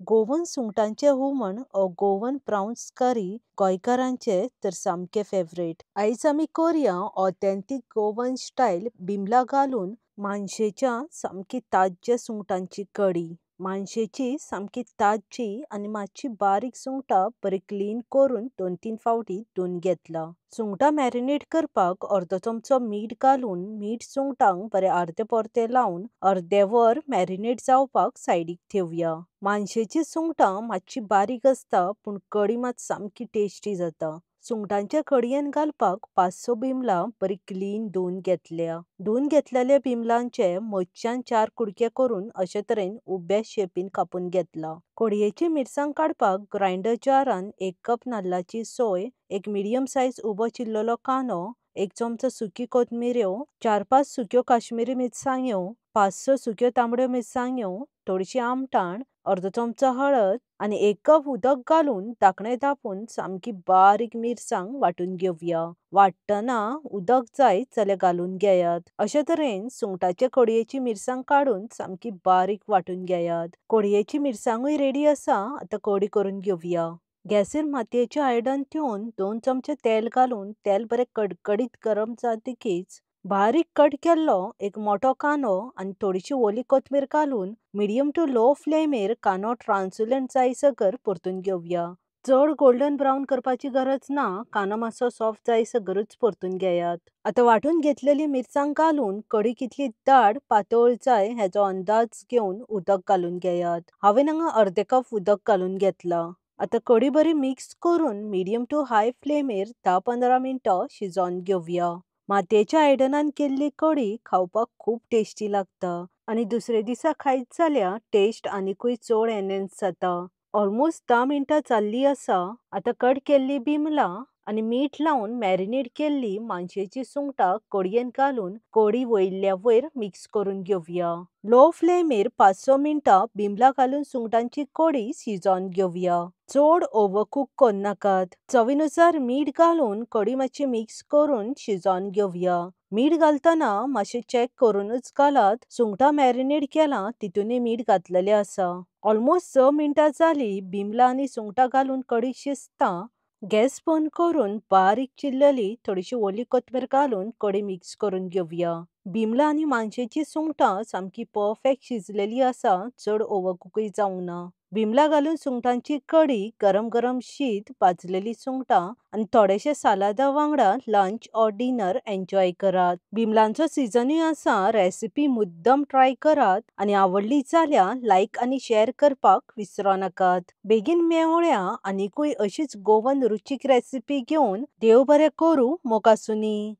Goan सुंगटांचे हुमण Goan prawns करी गोंयकारांचे तर सामके फेवरेट. आयज आमी करूया ऑथेंटीक गोवन स्टायल बिमला घालून मानशेच्या सामकी ताज्या सुंगटांची कडी. मानशेची सामकी ताजी आनी मातशी बारीक सुंगटां बरी क्लीन करून 2-3 फावटी धुवन घेतला. सुंगटां मॅरिनेट करपाक अर्दो चमचो मीठ घालून मीठ सुंगटांक बरे अर्दे परते लावन अर्दे वर मॅरिनेट जावपाक सायडीक ठेवया. मानशेची सुंगटां मातशी बारीक असता पूण कडी मात सामकी टेस्टी जाता. सुंगटांच्या कडयेन घालपाक 5-6 बिमलां बरी क्लीन धुवन घेतल्या. धुवन घेतलेल्या बिमलांचे मदच्यान 4 कुडके करून अशे तरेन उब्या शेपीन कापून घेतला. कडयेची मिरसांग काडपाक ग्राइंडर जारान 1 कप नाल्लाची सोय, 1 मिडियम साइज उबो चिरलेलो कांदो, 1 चमचो सुकी कोथमिऱ्यो, 4-5 सुक्यो काश्मीरी मिरसांग्यो, 5-6 सुक्यो तांबड्यो मिरसांग्यो, थोडीशी आमटाण, अर्दो चमचो हळद आनी 1 कप उदक घालून धाकणे धापून सामकी बारीक मिरसांग वांटून घेवया. वाट्टना उदक जाय जाल्यार घालून घेयात. अशे तरेन सुंगटाचे कडयेची मिरसांग काडून सामकी बारीक वांटून घेयात. कडयेची मिरसांगूय रेडी आसा. आतां कडी करून घेवया. गॅसीर मातयेचें आयदन ठेवून 2 चमचे तेल घालून तेल बरें कडकडीत गरम जातकीच बारीक कट केल्लो एक मोठो कांदो आनी थोडीशी ओली कोथमीर घालून मिडियम टू लो फ्लेमीर कांदो ट्रान्सलंट जायसर परतून घेवया. चड गोल्डन ब्राउन करपाची गरज ना. कांदो मातसो सॉफ्ट जायसरूच परतून घेयात. आतां वांटून घेतलेली मिरसांग घालून कडी कितली दाट पातळ जाय हेचो अंदाज घेवन उदक घालून घेयात. हांवें हांगा अर्दे कप उदक घालून घेतला. आतां कडी बरी मिक्स करून मिडियम टू हाय फ्लेमीर 10-15 मिनटां शिजोवन घेवया. मातयेच्या आयदनान केल्ली कडी खावपाक खूब टेस्टी लागता आनी दुसरे दिसा खायत जाल्यार टेस्ट आनीकूय चड एनहान्स जाता. ऑलमोस्ट 10 मिनटां जाल्ली आसा. आतां कट केल्ली बिमलां आनी मीठ लावन मॅरिनेट केल्ली मानशेची सुंगटां कडयेन घालून कडी वयल्या वयर मिक्स करून घेवया. लो फ्लेमीर 5-6 मिनटां बिमलां घालून सुंगटांची कडी शिजोवन घेवया. चड ओव्हरकूक करनाकात. चवीनुसार मीठ घालून कडी मातशी मिक्स करून शिजोवन घेवया. मीठ घालतना मातशें चेक करूनच घालात. सुंगटां मॅरिनेट केलां तितूनय मीठ घातलेलें आसा. ऑलमोस्ट 6 मिनटां जालीं. बिमलां आनी सुंगटां घालून कडी शिजता. गॅस बंद करून बारीक चिरलेली थोडीशी ओली कोथमीर घालून कडी मिक्स करून घेवया. बिमलां आनी मानशेची सुंगटां सामकी परफेक्ट शिजलेली आसा. चड ओव्हरकूकय जावंक ना. बिमलां घालून सुंगटांची कडी गरम गरम शीत, भाजलेली सुंगटां आनी थोडेशे सालादा वांगडा लंच ऑर डिनर एन्जॉय करात. बिमलांचो सीझनूय आसा. रेसिपी मुद्दम ट्राय करात आनी आवडली जाल्यार लायक आनी शेअर करपाक विसरो नाकात. बेगीन मेळया आनीकूय अशीच गोवन रुचीक रेसिपी घेवन. देव बरें करूं. मोगासुनी.